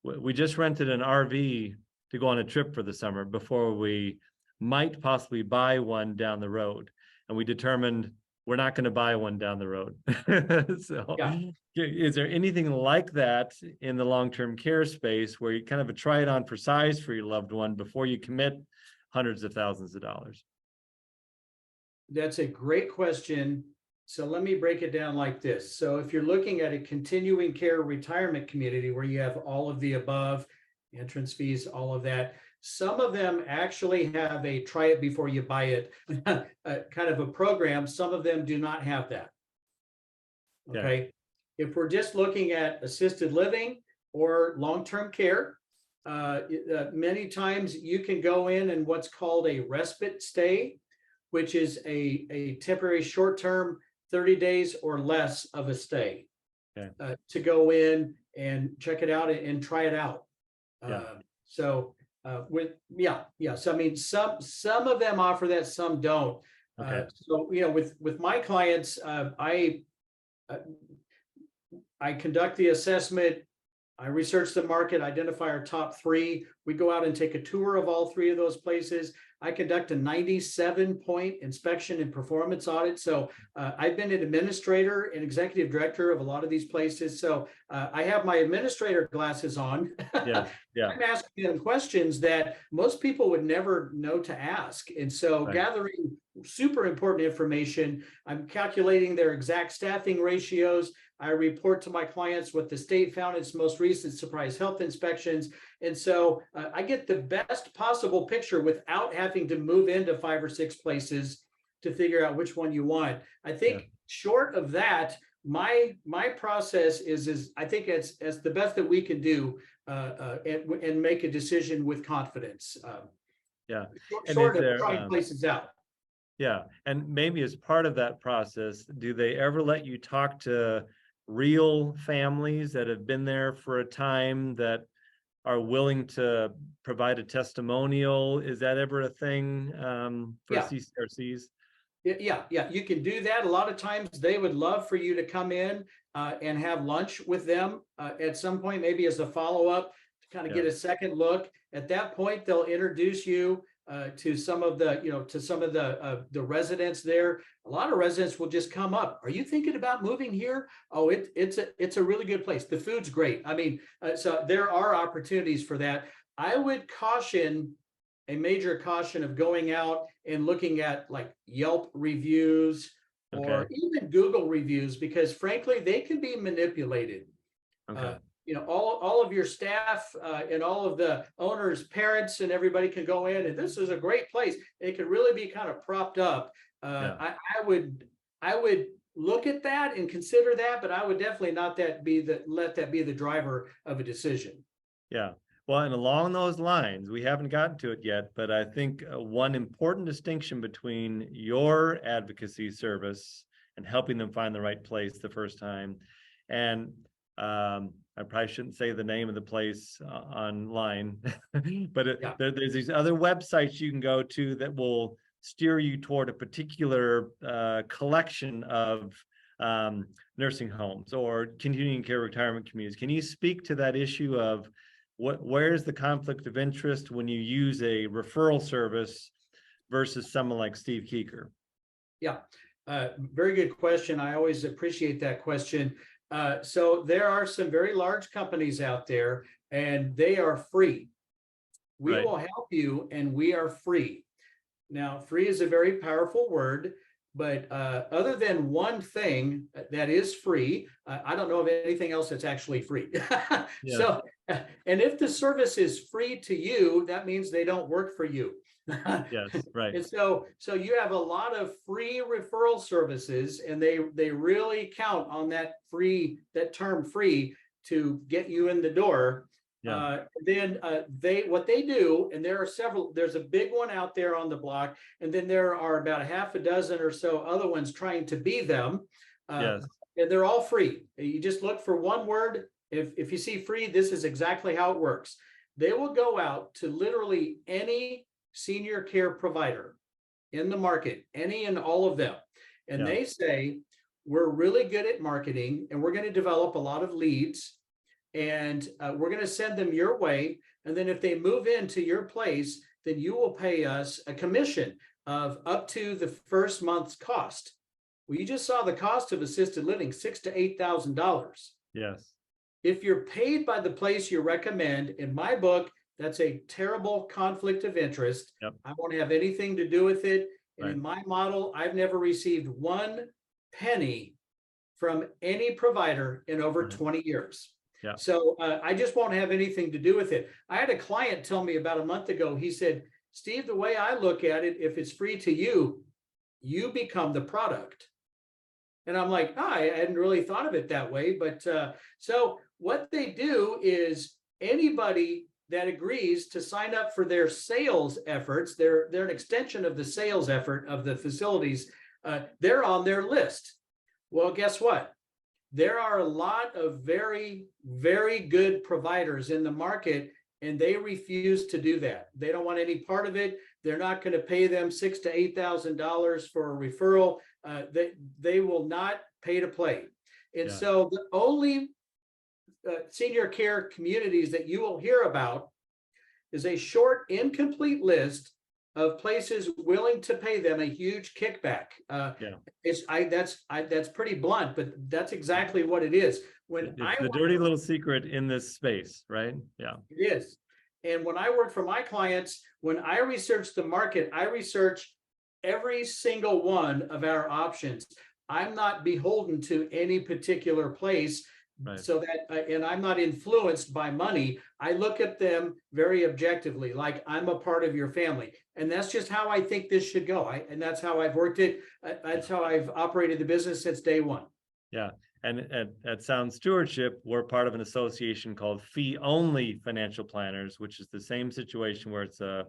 we just rented an RV to go on a trip for the summer before we might possibly buy one down the road, and we determined we're not going to buy one down the road. So is there anything like that in the long-term care space where you kind of try it on for size for your loved one before you commit hundreds of thousands of dollars? That's a great question. So let me break it down like this. So if you're looking at a continuing care retirement community where you have all of the above, entrance fees, all of that, some of them actually have a try it before you buy it kind of a program. Some of them do not have that. Okay. If we're just looking at assisted living or long-term care, many times you can go in and what's called a respite stay, which is a temporary short-term 30 days or less of a stay to go in and check it out and try it out. So I mean, some of them offer that, some don't. So with my clients, I conduct the assessment, I research the market, identify our top 3. We go out and take a tour of all 3 of those places. I conduct a 97-point inspection and performance audit. So I've been an administrator and executive director of a lot of these places. So I have my administrator glasses on. I'm asking them questions that most people would never know to ask. And so gathering super important information, I'm calculating their exact staffing ratios. I report to my clients what the state found in its most recent surprise health inspections. And so I get the best possible picture without having to move into 5 or 6 places to figure out which one you want. I think short of that, my process is I think it's the best that we can do, and make a decision with confidence. Yeah. And Short is of there, trying places out. yeah, and maybe as part of that process, do they ever let you talk to real families that have been there for a time that are willing to provide a testimonial? Is that ever a thing for Yeah. CCRCs? Yeah, you can do that. A lot of times they would love for you to come in and have lunch with them at some point, maybe as a follow-up, to kind of get a second look. At that point, they'll introduce you to some of the residents there. A lot of residents will just come up. Are you thinking about moving here? Oh, it's a really good place. The food's great. I mean, so there are opportunities for that. I would caution a major caution of going out and looking at like Yelp reviews or even Google reviews, because frankly, they can be manipulated. Okay. All of your staff and all of the owners, parents, and everybody can go in, and this is a great place. It could really be kind of propped up. I would look at that and consider that, but I would definitely not let that be the driver of a decision. Yeah. Well, and along those lines, we haven't gotten to it yet, but I think one important distinction between your advocacy service and helping them find the right place the first time, and I probably shouldn't say the name of the place online, but there's these other websites you can go to that will steer you toward a particular collection of nursing homes or continuing care retirement communities. Can you speak to that issue of where's the conflict of interest when you use a referral service versus someone like Steve Kuker? Yeah, very good question. I always appreciate that question. So there are some very large companies out there, and they are free. We will help you, and we are free. Now, free is a very powerful word, but other than one thing that is free, I don't know of anything else that's actually free. So, and if the service is free to you, that means they don't work for you. Yes, right. And so you have a lot of free referral services, and they really count on that term free to get you in the door. Then what they do, and there are several, there's a big one out there on the block, and then there are about a half a dozen or so other ones trying to be them. And they're all free. You just look for one word. If you see free, this is exactly how it works. They will go out to literally any senior care provider in the market, any and all of them. And they say, we're really good at marketing, and we're going to develop a lot of leads, and we're going to send them your way. And then if they move into your place, then you will pay us a commission of up to the first month's cost. Well, you just saw the cost of assisted living, $6,000 to $8,000. Yes. If you're paid by the place you recommend, in my book, that's a terrible conflict of interest. I won't have anything to do with it. And in my model, I've never received one penny from any provider in over 20 years. So I just won't have anything to do with it. I had a client tell me about a month ago, he said, Steve, the way I look at it, if it's free to you, you become the product. And I'm like, I hadn't really thought of it that way. But so what they do is anybody that agrees to sign up for their sales efforts, they're an extension of the sales effort of the facilities, they're on their list. Well, guess what? There are a lot of very, very good providers in the market, and they refuse to do that. They don't want any part of it. They're not going to pay them $6,000 to $8,000 for a referral. They will not pay to play. And so the only senior care communities that you will hear about is a short, incomplete list of places willing to pay them a huge kickback. That's pretty blunt, but that's exactly what it is. It's the dirty little secret in this space, right? Yeah, it is. And when I work for my clients, when I research the market, I research every single one of our options. I'm not beholden to any particular place. So that, and I'm not influenced by money. I look at them very objectively, like I'm a part of your family. And that's just how I think this should go. And that's how I've worked it. That's how I've operated the business since day one. Yeah. And at Sound Stewardship, we're part of an association called Fee Only Financial Planners, which is the same situation where it's a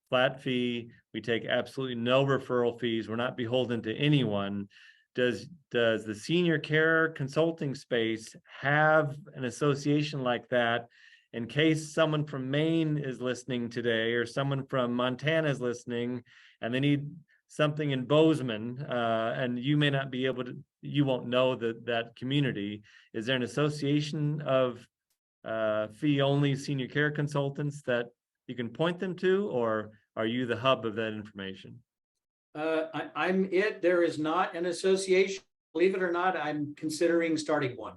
flat fee. We take absolutely no referral fees. We're not beholden to anyone. Does the senior care consulting space have an association like that in case someone from Maine is listening today or someone from Montana is listening and they need something in Bozeman, and you may not be able to, you won't know that community. Is there an association of fee-only senior care consultants that you can point them to, or are you the hub of that information? I'm it. There is not an association. Believe it or not, I'm considering starting one.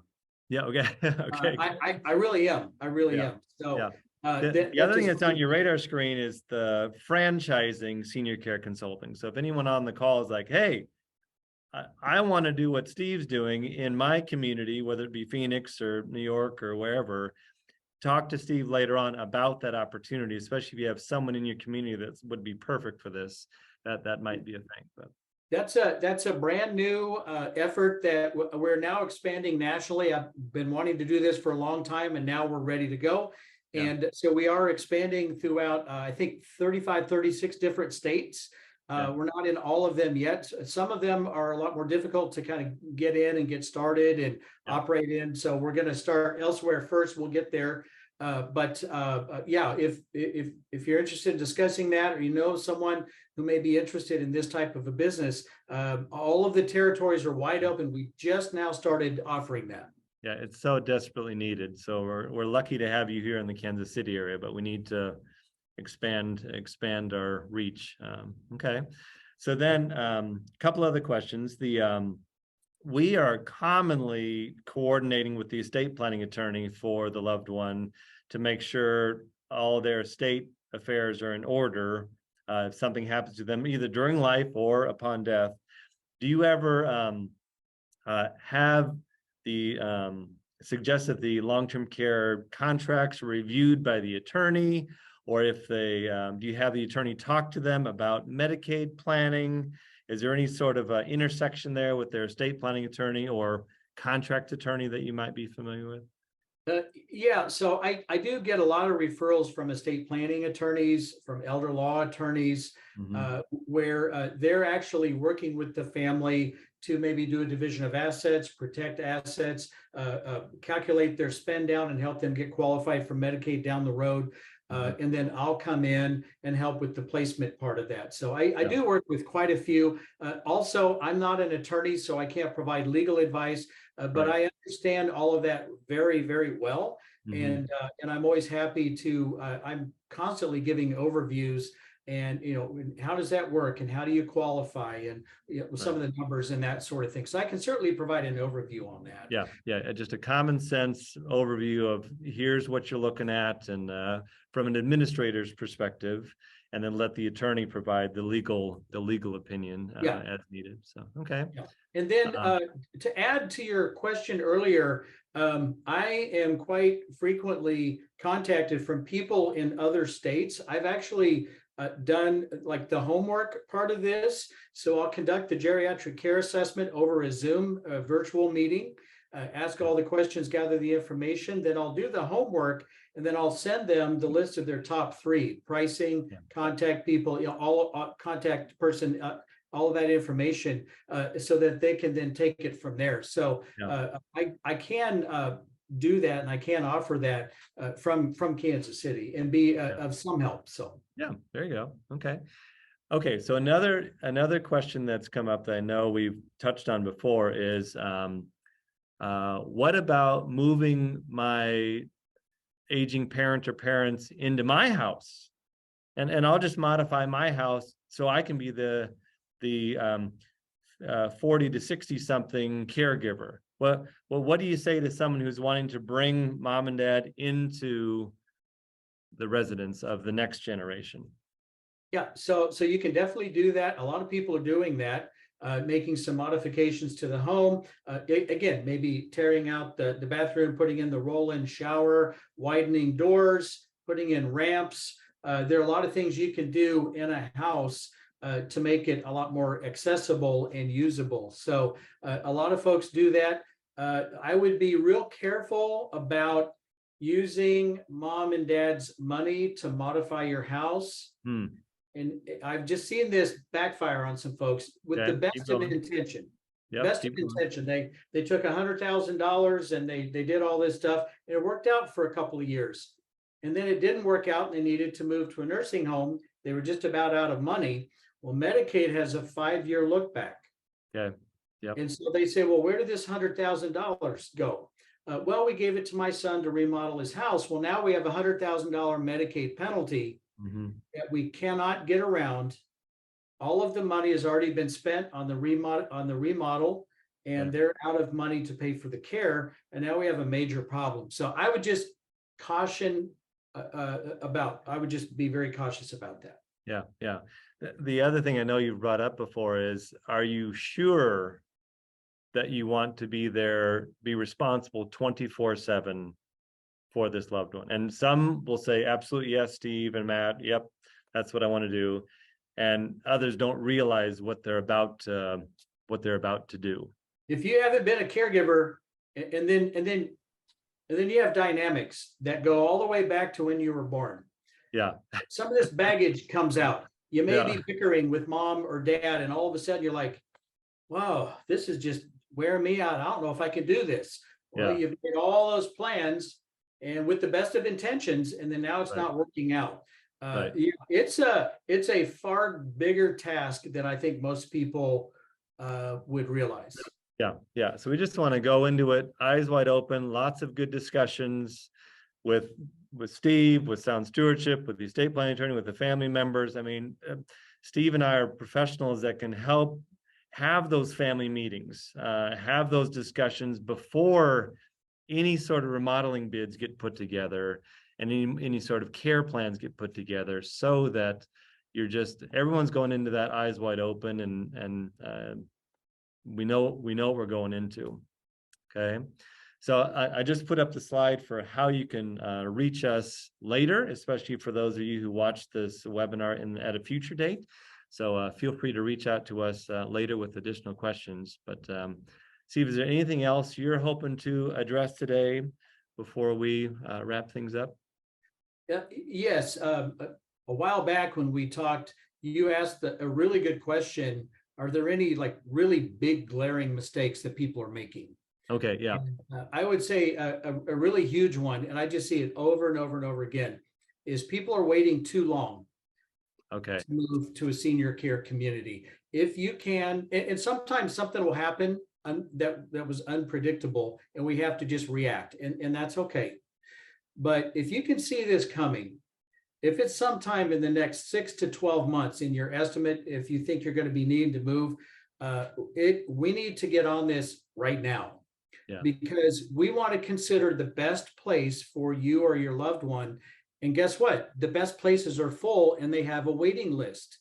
Yeah, okay. Okay. I really am. I really am. So Yeah. The other thing that's on your radar screen is the franchising senior care consulting. So if anyone on the call is like, hey, I want to do what Steve's doing in my community, whether it be Phoenix or New York or wherever, talk to Steve later on about that opportunity, especially if you have someone in your community that would be perfect for this. That might be a thing. But that's a brand new effort that we're now expanding nationally. I've been wanting to do this for a long time, and now we're ready to go. Yeah. And so we are expanding throughout, I think 35, 36 different states. Yeah. We're not in all of them yet. Some of them are a lot more difficult to kind of get in and get started and operate in. So we're going to start elsewhere first. We'll get there. Yeah, if you're interested in discussing that, or you know someone who may be interested in this type of a business, all of the territories are wide open. We just now started offering that. Yeah, it's so desperately needed. So we're lucky to have you here in the Kansas City area, but we need to expand our reach. Okay, so then a couple other questions. We are commonly coordinating with the estate planning attorney for the loved one to make sure all their estate affairs are in order if something happens to them either during life or upon death. Do you ever have the suggest that the long-term care contracts are reviewed by the attorney, or if they do you have the attorney talk to them about Medicaid planning? Is there any sort of intersection there with their estate planning attorney or contract attorney that you might be familiar with? Yeah, so I do get a lot of referrals from estate planning attorneys, from elder law attorneys, where they're actually working with the family to maybe do a division of assets, protect assets, calculate their spend down and help them get qualified for Medicaid down the road. And then I'll come in and help with the placement part of that. So I do work with quite a few. Also, I'm not an attorney, so I can't provide legal advice, but I understand all of that very, very well. And I'm always happy to, I'm constantly giving overviews and, how does that work and how do you qualify and some of the numbers and that sort of thing. So I can certainly provide an overview on that. Yeah. Just a common sense overview of here's what you're looking at and from an administrator's perspective, and then let the attorney provide the legal opinion as needed. So, okay. Yeah. And then to add to your question earlier, I am quite frequently contacted from people in other states. I've actually done like the homework part of this. So I'll conduct the geriatric care assessment over a Zoom virtual meeting, ask all the questions, gather the information, then I'll do the homework, and then I'll send them the list of their top 3: pricing, contact people, all contact person, all of that information, so that they can then take it from there. So I can do that, and I can offer that from Kansas City and be of some help. So yeah, there you go. Okay. So another question that's come up that I know we've touched on before is what about moving my aging parent or parents into my house, and I'll just modify my house so I can be the 40 to 60 something caregiver. Well, what do you say to someone who's wanting to bring mom and dad into the residence of the next generation? Yeah, so you can definitely do that. A lot of people are doing that, making some modifications to the home. Again, maybe tearing out the bathroom, putting in the roll-in shower, widening doors, putting in ramps. There are a lot of things you can do in a house to make it a lot more accessible and usable. So a lot of folks do that. I would be real careful about using mom and dad's money to modify your house. Hmm. And I've just seen this backfire on some folks with the Okay, keep best of going. intention. Yep, Best of keep going. intention. They took $100,000 and they did all this stuff, and it worked out for a couple of years. And then it didn't work out, and they needed to move to a nursing home. They were just about out of money. Well, Medicaid has a 5-year look back. Okay. Yep. And so they say, well, where did this $100,000 go? Well, we gave it to my son to remodel his house. Well, now we have a $100,000 Medicaid penalty Mhm. that we cannot get around. All of the money has already been spent on the remodel, and Yeah. they're out of money to pay for the care. And now we have a major problem. So I would just caution I would just be very cautious about that. Yeah, yeah. The other thing I know you've brought up before is, are you sure that you want to be there, be responsible 24/7 for this loved one? And some will say, absolutely, yes, Steve and Matt, yep, that's what I want to do. And others don't realize what they're about to do. If you haven't been a caregiver, and then you have dynamics that go all the way back to when you were born. Yeah. Some of this baggage comes out. You may Yeah. be bickering with mom or dad, and all of a sudden you're like, wow, this is just wearing me out. I don't know if I can do this. Well, Yeah. you've made all those plans and with the best of intentions, and then now it's Right. not working out. Right. It's a far bigger task than I think most people would realize. Yeah, yeah. So we just want to go into it eyes wide open, lots of good discussions with Steve, with Sound Stewardship, with the estate planning attorney, with the family members. I mean, Steve and I are professionals that can help have those family meetings, have those discussions before any sort of remodeling bids get put together and any sort of care plans get put together, so that everyone's going into that eyes wide open, and we know what we're going into. Okay. So I just put up the slide for how you can reach us later, especially for those of you who watch this webinar at a future date. So feel free to reach out to us later with additional questions. But Steve, is there anything else you're hoping to address today before we wrap things up? Yes. A while back when we talked, you asked a really good question. Are there any like really big glaring mistakes that people are making? Okay, yeah. I would say a really huge one, and I just see it over and over and over again, is people are waiting too long Okay. to move to a senior care community. If you can, and sometimes something will happen that was unpredictable, and we have to just react, and that's okay. But if you can see this coming, if it's sometime in the next 6 to 12 months in your estimate, if you think you're going to be needing to move, we need to get on this right now. Yeah. Because we want to consider the best place for you or your loved one. And guess what? The best places are full and they have a waiting list.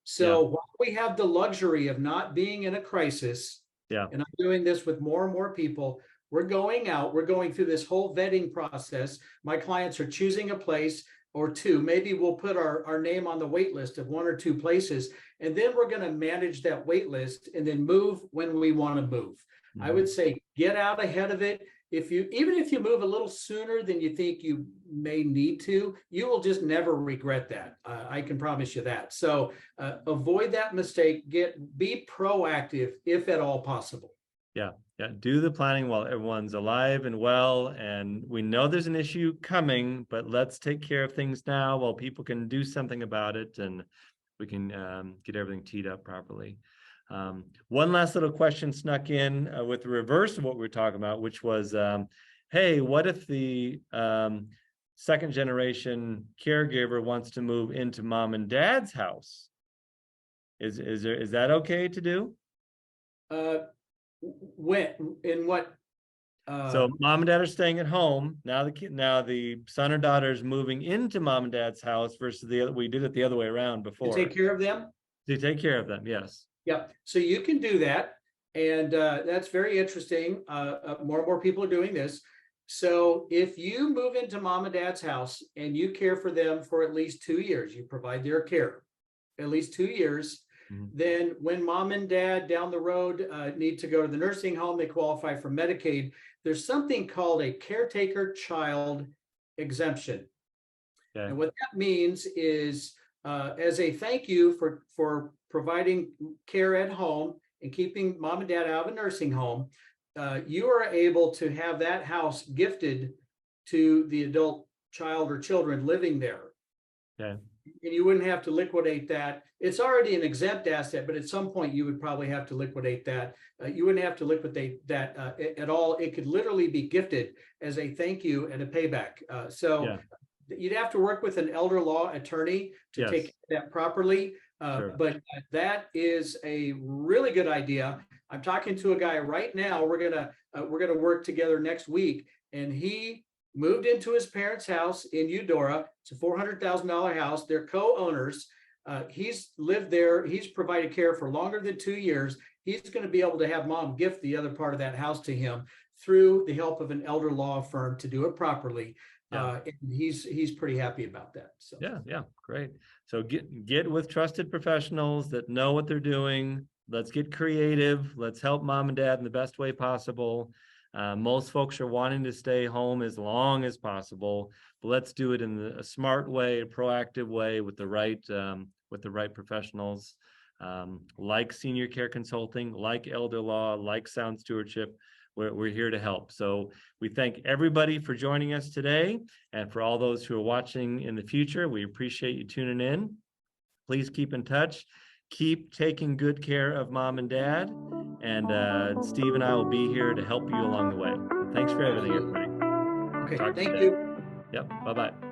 So while we have the luxury of not being in a crisis, and I'm doing this with more and more people, we're going through this whole vetting process. My clients are choosing a place or two. Maybe we'll put our name on the wait list of 1 or 2 places, and then we're going to manage that wait list and then move when we want to move. Mm-hmm. I would say get out ahead of it. Even if you move a little sooner than you think you may need to, you will just never regret that. I can promise you that. So avoid that mistake. Be proactive if at all possible. Yeah. Yeah. Do the planning while everyone's alive and well. And we know there's an issue coming, but let's take care of things now while people can do something about it, and we can get everything teed up properly. One last little question snuck in with the reverse of what we were talking about, which was, hey, what if the second generation caregiver wants to move into mom and dad's house? Is that okay to do? So mom and dad are staying at home now. The son or daughter is moving into mom and dad's house versus we did it the other way around before. To take care of them. To take care of them, yes. Yeah, so you can do that, and that's very interesting. More and more people are doing this. So if you move into mom and dad's house and you care for them for at least 2 years, you provide their care at least 2 years, Mhm. Then when mom and dad down the road need to go to the nursing home, they qualify for Medicaid. There's something called a caretaker child exemption. Okay. And what that means is, as a thank you for providing care at home and keeping mom and dad out of a nursing home, you are able to have that house gifted to the adult child or children living there. Okay. And you wouldn't have to liquidate that. It's already an exempt asset, but at some point you would probably have to liquidate that. You wouldn't have to liquidate that at all. It could literally be gifted as a thank you and a payback. Yeah. You'd have to work with an elder law attorney to Yes. take that properly. Sure. But that is a really good idea. I'm talking to a guy right now. We're gonna work together next week, and he moved into his parents' house in Eudora. It's a $400,000 house. They're co-owners. He's lived there. He's provided care for longer than 2 years. He's going to be able to have mom gift the other part of that house to him through the help of an elder law firm to do it properly. Yeah. And he's pretty happy about that. So Yeah, great. So get with trusted professionals that know what they're doing. Let's get creative. Let's help mom and dad in the best way possible. Most folks are wanting to stay home as long as possible, but let's do it in a smart way, a proactive way with the right professionals, like senior care consulting, like elder law, like sound stewardship. We're here to help. So we thank everybody for joining us today, and for all those who are watching in the future, we appreciate you tuning in. Please keep in touch. Keep taking good care of mom and dad, and Steve and I will be here to help you along the way. Thanks for everything, everybody. okay, Talk to you thank then. you. Yep. Bye-bye.